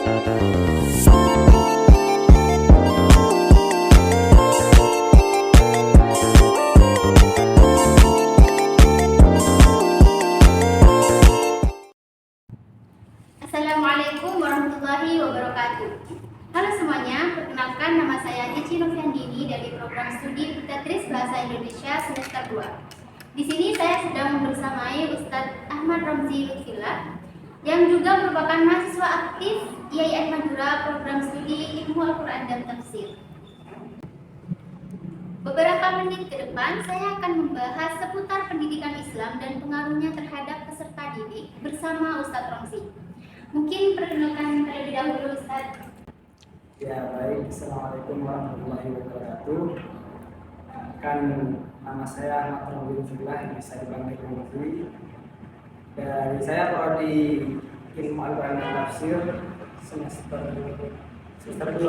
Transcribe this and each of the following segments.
Assalamualaikum warahmatullahi wabarakatuh. Halo semuanya, perkenalkan nama saya Cici Noviandini dari program studi Bertatris Bahasa Indonesia semester 2. Di sini saya sedang membersamai Ustadz Ahmad Ramzi Lutfillah yang juga merupakan mahasiswa aktif IAIN Madura program studi Ilmu Al-Quran dan Tafsir. Beberapa menit ke depan saya akan membahas seputar pendidikan Islam dan pengaruhnya terhadap peserta didik bersama Ustadz Ramzi. Mungkin perkenalkan terlebih dahulu Ustaz. Ya baik, Assalamualaikum warahmatullahi wabarakatuh. Kan nama saya Ahmad Ramzi Lutfillah, bisa dipanggil Ramzi. Dari saya prodi Ilmu Al-Quran dan Tafsir semester 2.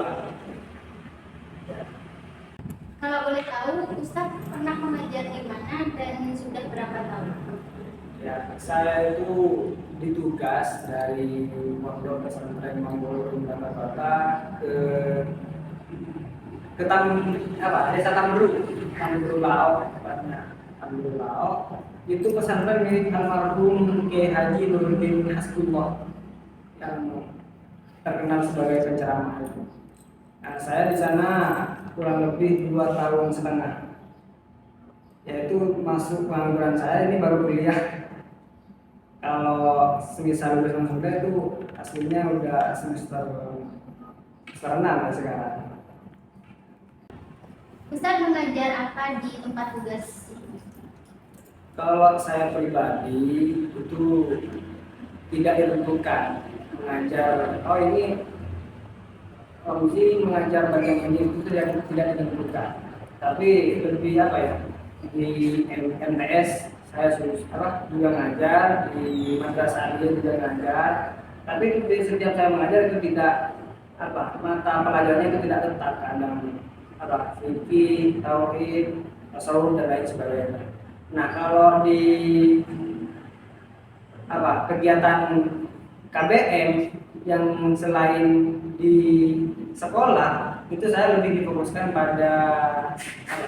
Ya. Kalau boleh tahu, Ustaz pernah mengajar di mana dan sudah berapa tahun? Ya, saya itu ditugas dari Pondok Pesantren Manggolo Bata ke Desa Tamru Lao, tepatnya Tamru Lao. Itu pesantren milik almarhum Kiai Haji Nuruddin Hasbullah yang terkenal sebagai penceramah itu. Nah, saya di sana kurang lebih 2 tahun setengah. Yaitu masuk pengangguran saya ini baru kuliah. Kalau semisal lulus langsung itu aslinya udah semester 6 ya sekarang. Ustaz mengajar apa di tempat tugas? Kalau saya pribadi itu tidak ditentukan mengajar. Oh ini Ramzi mengajar bagian ini itu tidak ditentukan. Tapi lebih apa ya, di MTS saya juga ngajar, di madrasah juga ngajar. Tapi di setiap saya mengajar itu tidak mata pelajarannya itu tidak tetap, kadang fikih, tauhid, tasawuf dan lain sebagainya. Nah, kalau di kegiatan KBM yang selain di sekolah itu saya lebih difokuskan pada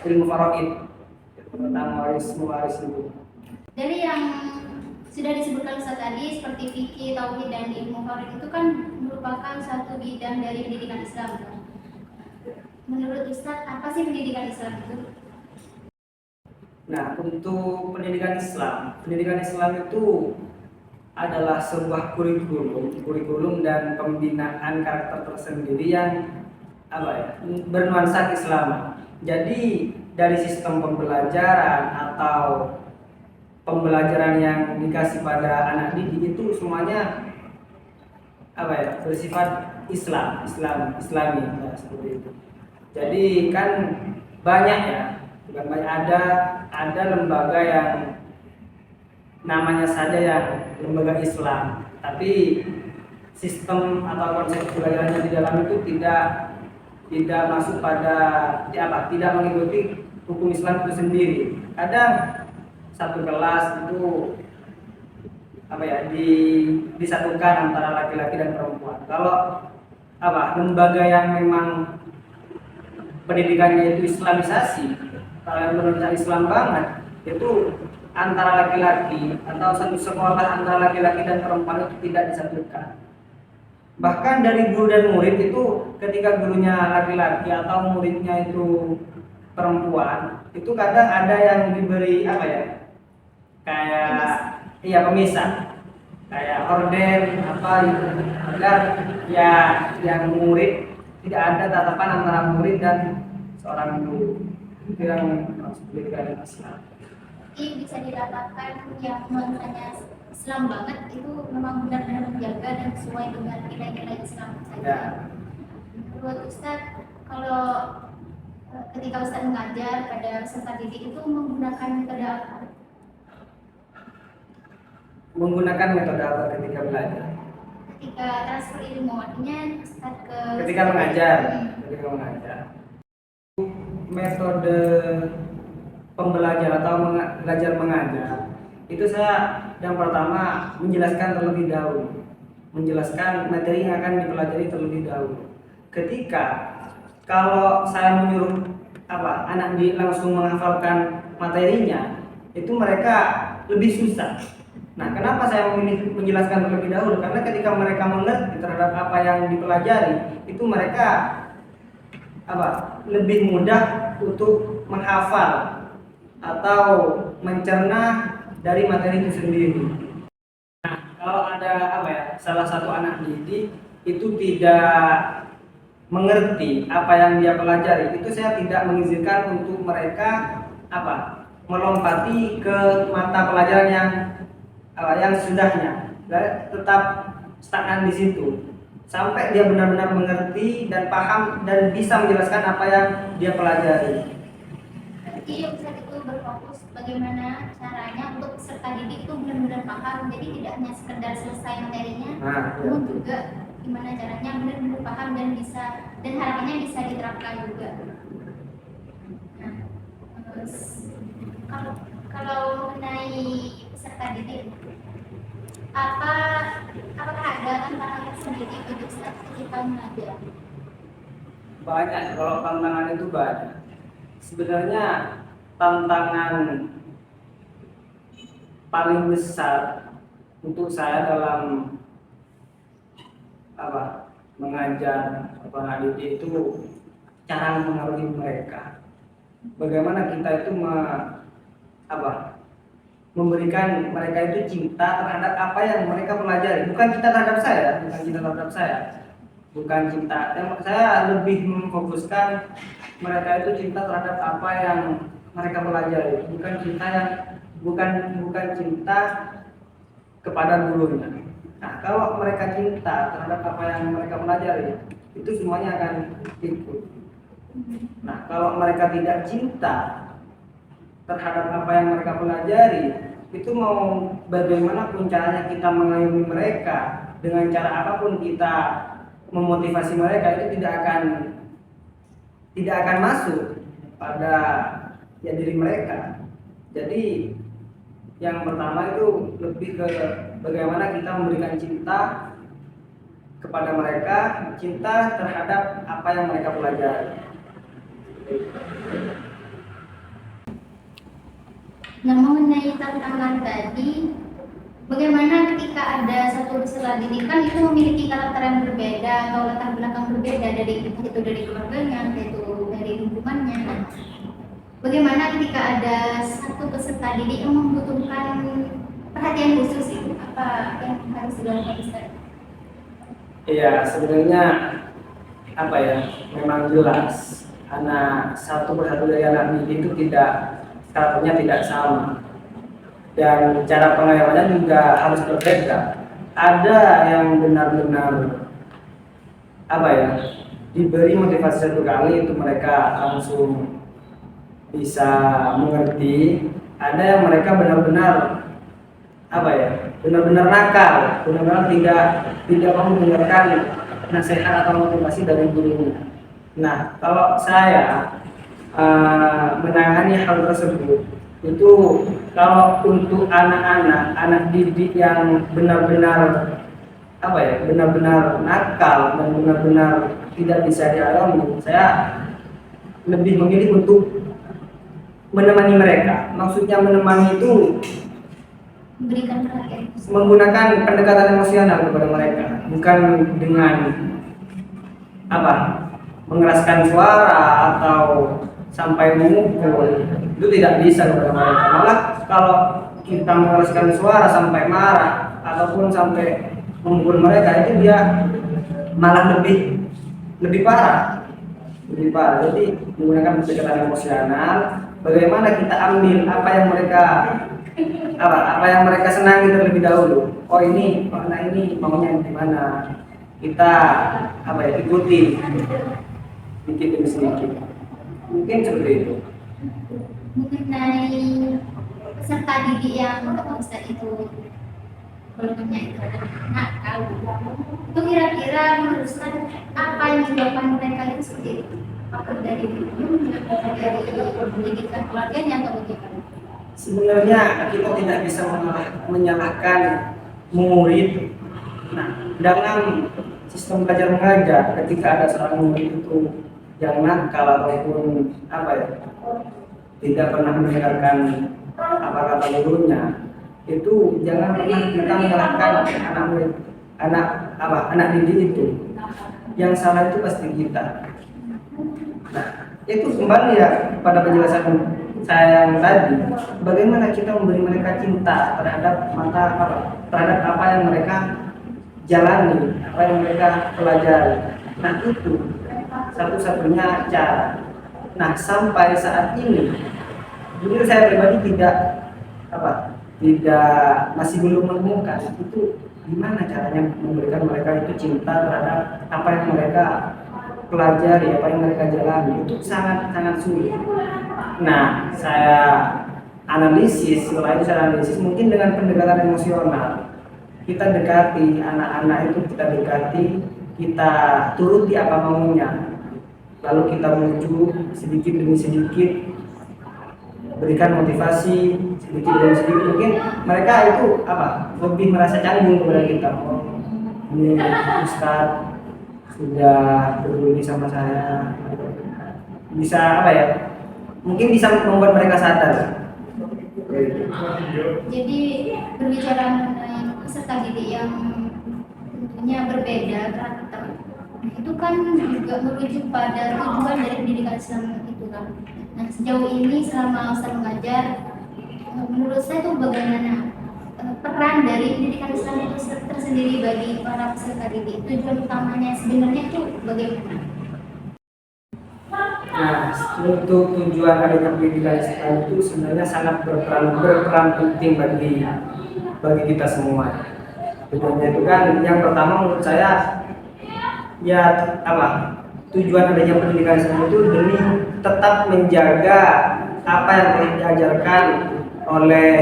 ilmu faraid tentang waris itu. Dari yang sudah disebutkan Ustaz tadi seperti fikih, tauhid dan ilmu faraid itu kan merupakan satu bidang dari pendidikan Islam. Menurut Ustaz, apa sih pendidikan Islam itu? Nah, untuk pendidikan Islam itu adalah sebuah kurikulum dan pembinaan karakter tersendiri yang bernuansa Islam. Jadi dari sistem pembelajaran atau pembelajaran yang dikasih pada anak didik itu semuanya bersifat Islami ya, seperti itu. Jadi kan banyak ya, bukan banyak, ada lembaga yang namanya saja ya lembaga Islam, tapi sistem atau konsep pembelajarannya di dalam itu tidak masuk pada tidak mengikuti hukum Islam itu sendiri. Kadang satu kelas itu disatukan antara laki-laki dan perempuan. Kalau lembaga yang memang pendidikannya itu Islamisasi, kalau yang benar Islam banget, itu antara laki-laki atau satu sekolah antara laki-laki dan perempuan itu tidak disatukan. Bahkan dari guru dan murid itu ketika gurunya laki-laki atau muridnya itu perempuan, itu kadang ada yang diberi pemisah, kayak orden agar ya yang murid tidak ada tatapan antara murid dan seorang guru. Itu yang harus pendidikan Islam. Jadi bisa dikatakan yang nuansanya Islam banget itu memang benar-benar menjaga dan sesuai dengan nilai-nilai Islam saja. Ya. Menurut Ustadz, kalau ketika Ustadz mengajar pada peserta didik itu menggunakan metode apa? Menggunakan metode apa ketika belajar? Ketika transfer ilmu, artinya Ustadz ketika mengajar. Metode pembelajaran atau belajar mengajar itu saya yang pertama menjelaskan terlebih dahulu menjelaskan materi yang akan dipelajari terlebih dahulu. Ketika kalau saya menyuruh anak didik langsung menghafalkan materinya, itu mereka lebih susah. Nah, kenapa saya memilih menjelaskan terlebih dahulu? Karena ketika mereka mengerti terhadap apa yang dipelajari, itu mereka lebih mudah untuk menghafal atau mencerna dari materi itu sendiri. Nah, kalau ada salah satu anak didik itu tidak mengerti apa yang dia pelajari, itu saya tidak mengizinkan untuk mereka melompati ke mata pelajaran yang sudahnya, tetap stagnan di situ sampai dia benar-benar mengerti dan paham dan bisa menjelaskan apa yang dia pelajari. Jadi Ustaz itu berfokus bagaimana caranya untuk peserta didik itu benar-benar paham, jadi tidak hanya sekedar selesai materinya, namun juga gimana caranya benar-benar paham dan bisa, dan harapannya bisa diterapkan juga. Nah, terus kalau mengenai peserta didik, apakah ada tantangan sendiri untuk Ustaz ketika mengajar? Banyak, kalau tantangan itu banyak. Sebenarnya tantangan paling besar untuk saya dalam mengajar anak didik itu cara mempengaruhi mereka. Bagaimana kita itu memberikan mereka itu cinta terhadap apa yang mereka pelajari, bukan cinta terhadap saya, bukan cinta. Saya lebih memfokuskan mereka itu cinta terhadap apa yang mereka pelajari, bukan cinta kepada gurunya. Nah, kalau mereka cinta terhadap apa yang mereka pelajari, itu semuanya akan ikut. Nah, kalau mereka tidak cinta terhadap apa yang mereka pelajari, itu mau bagaimanapun caranya kita mengayomi mereka, dengan cara apapun kita memotivasi mereka, itu tidak akan masuk pada diri mereka. Jadi yang pertama itu lebih ke bagaimana kita memberikan cinta kepada mereka, cinta terhadap apa yang mereka pelajari. Nah, mengenai tantangan tadi, bagaimana ketika ada satu peserta didikan itu memiliki karakter yang berbeda atau latar belakang berbeda, dari keluarganya, itu dari lingkungannya. Bagaimana ketika ada satu peserta didik yang membutuhkan perhatian khusus, itu apa yang harus dilakukan Ustaz? Iya, sebenarnya memang jelas satu persatu dari anak didik itu karakternya tidak sama, dan cara pengayomannya juga harus berbeda. Ada yang benar-benar diberi motivasi satu kali untuk mereka langsung bisa mengerti. Ada yang mereka benar-benar benar-benar nakal, benar-benar tidak mau mendengarkan nasihat atau motivasi dari gurunya. Nah, kalau saya menangani hal tersebut, itu kalau untuk anak didik yang benar-benar benar-benar nakal dan benar-benar tidak bisa diayomi, saya lebih memilih untuk menemani mereka. Maksudnya menemani itu Memberikan perhatian khusus, menggunakan pendekatan emosional kepada mereka, bukan dengan mengeraskan suara atau sampai memukul. Itu tidak bisa kepada mereka. Malah kalau kita mengeraskan suara sampai marah ataupun sampai memukul mereka, itu dia malah lebih parah. Jadi menggunakan pendekatan emosional, bagaimana kita ambil apa yang mereka senangi terlebih dahulu. Oh, ini anak ini maunya gimana, kita ikuti sedikit demi sedikit. Mungkin seperti itu. mengenai peserta didik yang Ustaz itu golongannya itu adalah nakal, itu kira-kira menurut Ustaz apa yang menyebabkan mereka itu seperti itu? Apakah dari pendidikan keluarganya atau bagaimana? Sebenarnya kita tidak bisa menyalahkan murid Nah, dengan sistem belajar mengajar ketika ada seorang murid itu yang nakal ataupun apa ya, tidak pernah mendengarkan apa kata gurunya, itu jangan pernah kita menyalahkan anak murid, anak didik itu. Yang salah itu pasti kita. Nah, itu kembali ya pada penjelasan saya yang tadi, bagaimana kita memberi mereka cinta terhadap apa yang mereka jalani, apa yang mereka pelajari. Nah, itu satu-satunya cara. Nah, sampai saat ini jujur saya pribadi tidak masih belum menemukan itu gimana caranya memberikan mereka itu cinta terhadap apa yang mereka pelajari, apa yang mereka jalani. Itu sangat sangat sulit. Nah, saya analisis mungkin dengan pendekatan emosional. Kita dekati anak-anak itu, kita turuti apa maunya, lalu kita bujuk sedikit demi sedikit, berikan motivasi sedikit demi sedikit. Mungkin mereka itu lebih merasa canggung kepada kita. Ini Ustaz sudah peduli sama saya, bisa mungkin bisa membuat mereka sadar. Jadi berbicara mengenai peserta didik yang tentunya berbeda karakter, itu kan juga merujuk pada tujuan dari pendidikan Islam itu kan. Nah, sejauh ini selama Ustaz mengajar, menurut saya itu bagaimana peran dari pendidikan Islam itu tersendiri bagi para peserta didik? Tujuan utamanya sebenarnya itu bagaimana? Nah, untuk tujuan adanya pendidikan Islam itu sebenarnya sangat berperan penting bagi kita semua. Tujuannya itu kan yang pertama menurut saya ya tujuan adanya pendidikan Islam itu demi tetap menjaga apa yang telah diajarkan oleh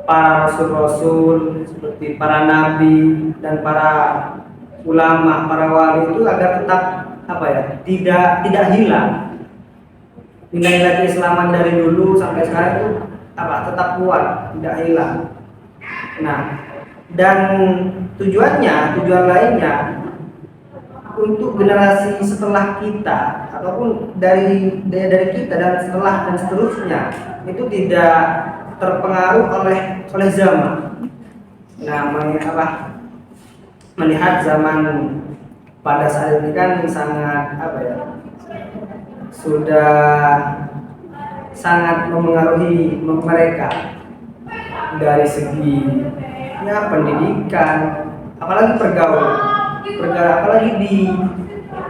para rasul-rasul seperti para nabi dan para ulama, para wali itu agar tetap tidak hilang. Nilai-nilai keislaman dari dulu sampai sekarang itu tetap kuat, tidak hilang. Nah, dan tujuan lainnya untuk generasi setelah kita ataupun dari kita dan setelah dan seterusnya itu tidak terpengaruh oleh zaman. Nah, melihat zaman pada saat ini kan sangat sudah sangat memengaruhi mereka dari segi pendidikan, apalagi pergaulan, apalagi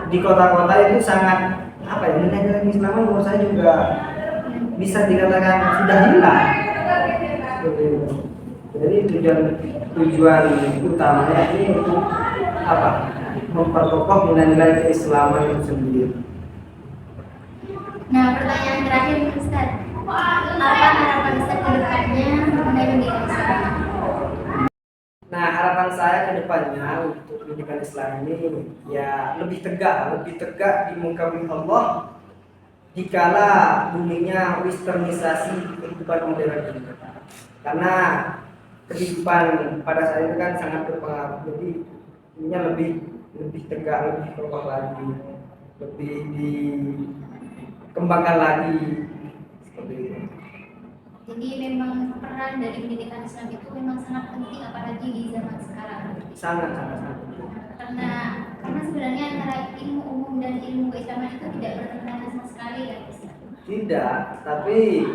di kota-kota itu sangat nilai-nilai Islam menurut saya juga bisa dikatakan sudah hilang. Jadi tujuan utamanya ini untuk memperkokoh nilai-nilai keislaman itu sendiri. Nah, pertanyaan terakhir Ustaz, apa harapan Ustaz ke depannya mengenai pendidikan Islam? Nah, harapan saya ke depannya untuk pendidikan Islam ini ya lebih tegak di muka bumi Allah dikala buminya westernisasi kehidupan modern ini. Karena kehidupan pada saat itu kan sangat berpengaruh, jadi ini lebih tegak, lebih kokoh lagi, lebih dikembangkan lagi seperti itu. Jadi memang peran dari pendidikan Islam itu memang sangat penting, apalagi di zaman sekarang. Sangat. Karena sebenarnya antara ilmu umum dan ilmu keislaman itu tidak bertentangan sama sekali ya Ustaz. Tidak, tapi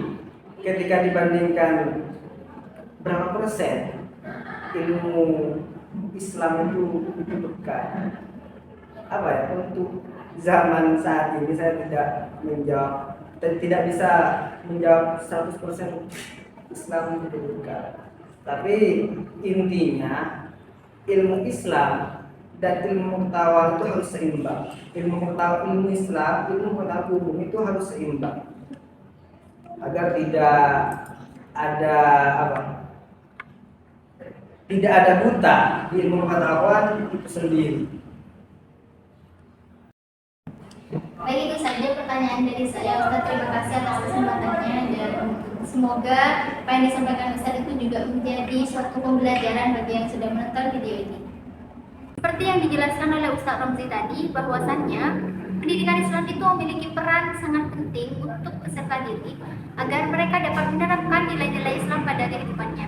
ketika dibandingkan berapa persen ilmu Islam itu dekat, untuk zaman saat ini saya tidak bisa menjawab 100% Islam itu dekat. Tapi intinya ilmu Islam dan ilmu pengetahuan itu harus seimbang. Ilmu Islam, ilmu pengetahuan itu harus seimbang agar tidak ada buta di ilmu pengetahuan itu sendiri. Baik, itu saja pertanyaan dari saya Ustaz. Terima kasih atas kesempatannya dan Semoga apa yang disampaikan Ustaz itu juga menjadi suatu pembelajaran bagi yang sudah menonton video ini. Seperti yang dijelaskan oleh Ustaz Romzi tadi, bahwasannya pendidikan Islam itu memiliki peran sangat penting untuk peserta didik agar mereka dapat menerapkan nilai-nilai Islam pada kehidupannya.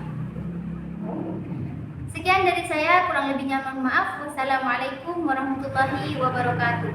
Sekian dari saya, kurang lebihnya mohon maaf. Wassalamualaikum warahmatullahi wabarakatuh.